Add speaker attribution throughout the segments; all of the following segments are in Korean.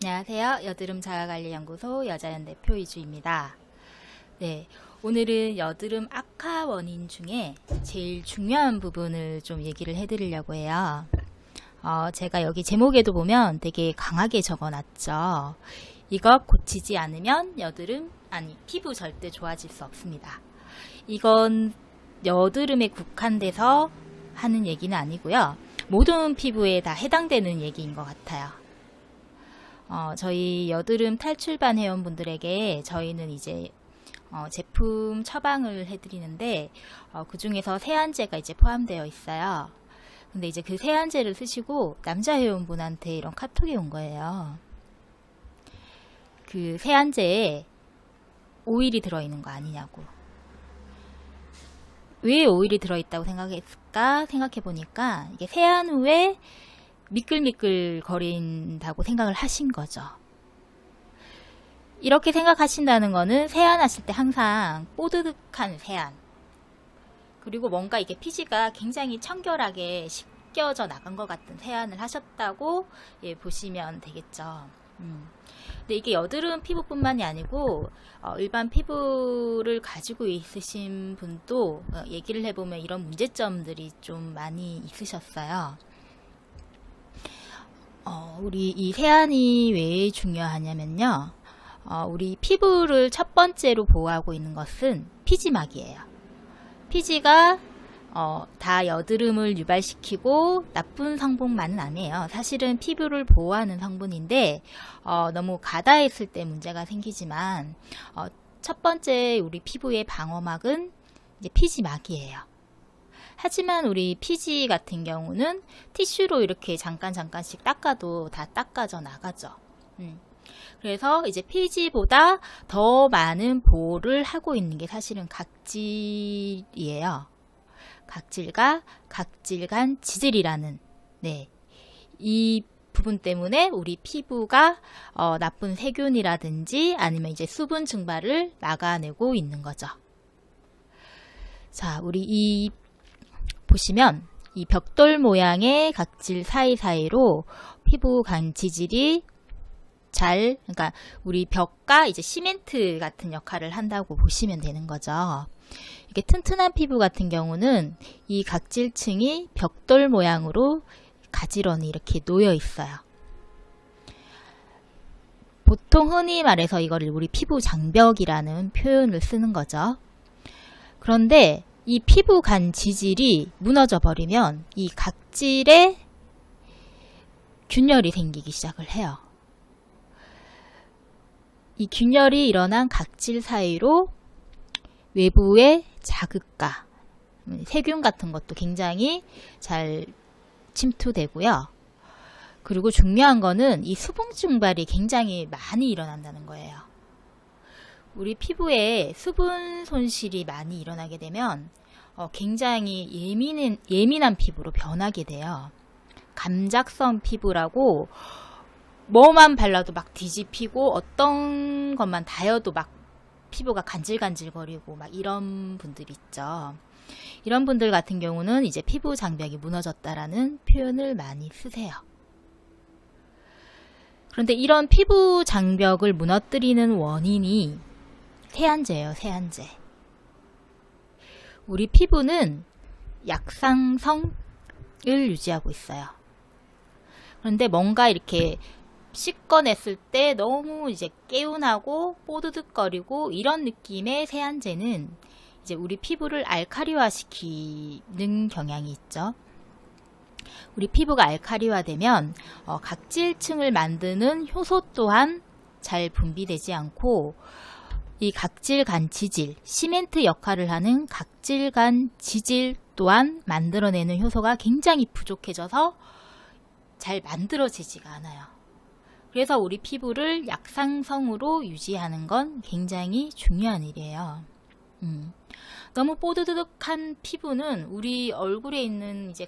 Speaker 1: 안녕하세요. 여드름 자가관리연구소 여자연 대표 이주입니다. 네, 오늘은 여드름 악화 원인 중에 제일 중요한 부분을 좀 얘기를 해드리려고 해요. 제가 여기 제목에도 보면 되게 강하게 적어놨죠. 이거 고치지 않으면 피부 절대 좋아질 수 없습니다. 이건 여드름에 국한돼서 하는 얘기는 아니고요. 모든 피부에 다 해당되는 얘기인 것 같아요. 저희 여드름 탈출반 회원분들에게 저희는 이제 제품 처방을 해드리는데 그 중에서 세안제가 이제 포함되어 있어요. 근데 이제 그 세안제를 쓰시고 남자 회원분한테 이런 카톡이 온 거예요. 그 세안제에 오일이 들어있는 거 아니냐고. 왜 오일이 들어있다고 생각했을까 생각해보니까 이게 세안 후에 미끌미끌 거린다고 생각을 하신 거죠. 이렇게 생각하신다는 거는 세안하실 때 항상 뽀드득한 세안, 그리고 뭔가 이게 피지가 굉장히 청결하게 씻겨져 나간 것 같은 세안을 하셨다고 보시면 되겠죠. 근데 이게 여드름 피부뿐만이 아니고 일반 피부를 가지고 있으신 분도 얘기를 해보면 이런 문제점들이 좀 많이 있으셨어요. 우리 이 세안이 왜 중요하냐면요. 우리 피부를 첫 번째로 보호하고 있는 것은 피지막이에요. 피지가 다 여드름을 유발시키고 나쁜 성분만은 아니에요. 사실은 피부를 보호하는 성분인데 너무 가다했을 때 문제가 생기지만 첫 번째 우리 피부의 방어막은 이제 피지막이에요. 하지만 우리 피지 같은 경우는 티슈로 이렇게 잠깐씩 닦아도 다 닦아져 나가죠. 그래서 이제 피지보다 더 많은 보호를 하고 있는 게 사실은 각질이에요. 각질과 각질간 지질이라는 이 부분 때문에 우리 피부가 나쁜 세균이라든지 아니면 이제 수분 증발을 막아내고 있는 거죠. 자, 우리 보시면 이 벽돌 모양의 각질 사이사이로 피부 간 지질이 그러니까 우리 벽과 이제 시멘트 같은 역할을 한다고 보시면 되는 거죠. 이게 튼튼한 피부 같은 경우는 이 각질층이 벽돌 모양으로 가지런히 이렇게 놓여 있어요. 보통 흔히 말해서 이거를 우리 피부 장벽이라는 표현을 쓰는 거죠. 그런데 이 피부 간 지질이 무너져 버리면 이 각질에 균열이 생기기 시작을 해요. 이 균열이 일어난 각질 사이로 외부의 자극과 세균 같은 것도 굉장히 잘 침투되고요. 그리고 중요한 거는 이 수분 증발이 굉장히 많이 일어난다는 거예요. 우리 피부에 수분 손실이 많이 일어나게 되면 굉장히 예민한 피부로 변하게 돼요. 감작성 피부라고 뭐만 발라도 막 뒤집히고 어떤 것만 닿아도 막 피부가 간질간질거리고 막 이런 분들 있죠. 이런 분들 같은 경우는 이제 피부 장벽이 무너졌다라는 표현을 많이 쓰세요. 그런데 이런 피부 장벽을 무너뜨리는 원인이 세안제예요, 세안제. 우리 피부는 약상성을 유지하고 있어요. 그런데 뭔가 이렇게 씻어냈을 때 너무 이제 개운하고 뽀드득거리고 이런 느낌의 세안제는 이제 우리 피부를 알칼리화 시키는 경향이 있죠. 우리 피부가 알칼리화되면 각질층을 만드는 효소 또한 잘 분비되지 않고 이 각질간 지질, 시멘트 역할을 하는 각질간 지질 또한 만들어내는 효소가 굉장히 부족해져서 잘 만들어지지가 않아요. 그래서 우리 피부를 약상성으로 유지하는 건 굉장히 중요한 일이에요. 너무 뽀드득한 피부는 우리 얼굴에 있는 이제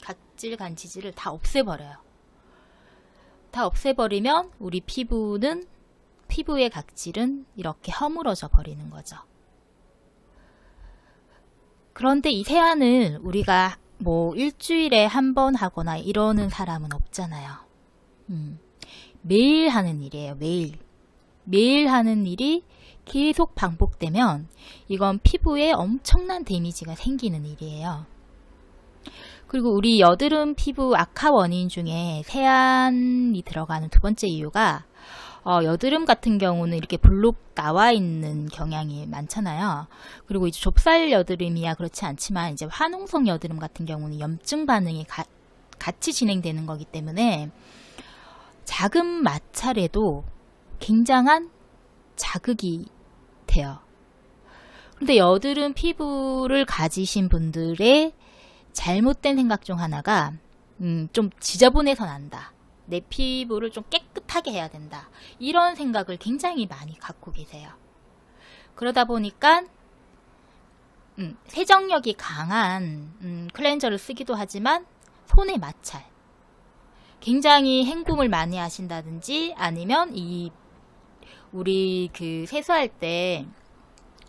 Speaker 1: 각질간 지질을 다 없애버려요. 다 없애버리면 우리 피부의 각질은 이렇게 허물어져 버리는 거죠. 그런데 이 세안을 우리가 뭐 일주일에 한 번 하거나 이러는 사람은 없잖아요. 매일 하는 일이에요. 매일 하는 일이 계속 반복되면 이건 피부에 엄청난 데미지가 생기는 일이에요. 그리고 우리 여드름 피부 악화 원인 중에 세안이 들어가는 두 번째 이유가 여드름 같은 경우는 이렇게 볼록 나와 있는 경향이 많잖아요. 그리고 이제 좁쌀 여드름이야 그렇지 않지만 이제 화농성 여드름 같은 경우는 염증 반응이 같이 진행되는 거기 때문에 작은 마찰에도 굉장한 자극이 돼요. 그런데 여드름 피부를 가지신 분들의 잘못된 생각 중 하나가 좀 지저분해서 난다. 내 피부를 좀 깨끗하게 해야 된다. 이런 생각을 굉장히 많이 갖고 계세요. 그러다 보니까 세정력이 강한 클렌저를 쓰기도 하지만 손에 마찰. 굉장히 헹굼을 많이 하신다든지 아니면 우리 그 세수할 때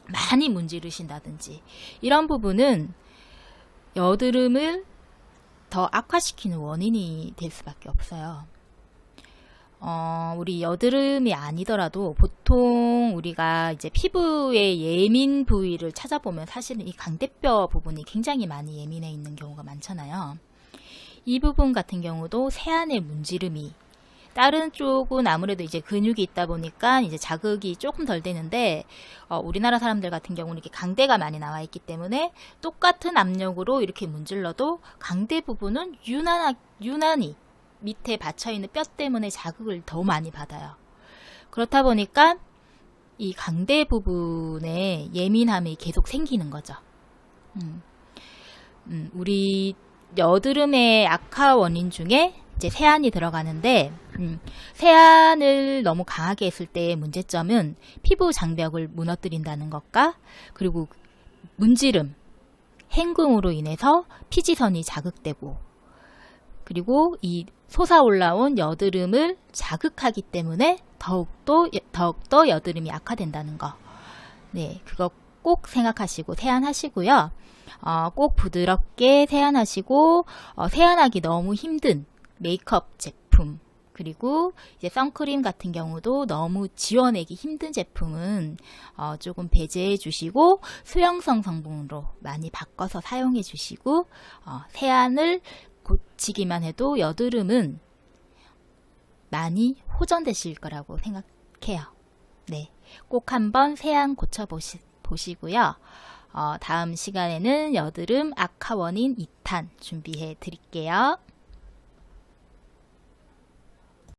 Speaker 1: 많이 문지르신다든지 이런 부분은 여드름을 더 악화시키는 원인이 될 수밖에 없어요. 우리 여드름이 아니더라도 보통 우리가 이제 피부의 예민 부위를 찾아보면 사실은 이 광대뼈 부분이 굉장히 많이 예민해 있는 경우가 많잖아요. 이 부분 같은 경우도 세안의 문지름이 다른 쪽은 아무래도 이제 근육이 있다 보니까 이제 자극이 조금 덜 되는데 우리나라 사람들 같은 경우는 이렇게 강대가 많이 나와 있기 때문에 똑같은 압력으로 이렇게 문질러도 강대 부분은 유난히 밑에 받쳐 있는 뼈 때문에 자극을 더 많이 받아요. 그렇다 보니까 이 강대 부분에 예민함이 계속 생기는 거죠. 우리 여드름의 악화 원인 중에 이제 세안이 들어가는데 세안을 너무 강하게 했을 때의 문제점은 피부 장벽을 무너뜨린다는 것과 그리고 문지름, 헹굼으로 인해서 피지선이 자극되고 그리고 이 솟아올라온 여드름을 자극하기 때문에 더욱더 여드름이 악화된다는 거. 네, 그거 꼭 생각하시고 세안하시고요. 꼭 부드럽게 세안하시고 세안하기 너무 힘든 메이크업 제품 그리고 이제 선크림 같은 경우도 너무 지워내기 힘든 제품은 조금 배제해 주시고 수용성 성분으로 많이 바꿔서 사용해 주시고 세안을 고치기만 해도 여드름은 많이 호전되실 거라고 생각해요. 네, 꼭 한번 세안 고쳐보시고요. 다음 시간에는 여드름 악화 원인 2탄 준비해 드릴게요.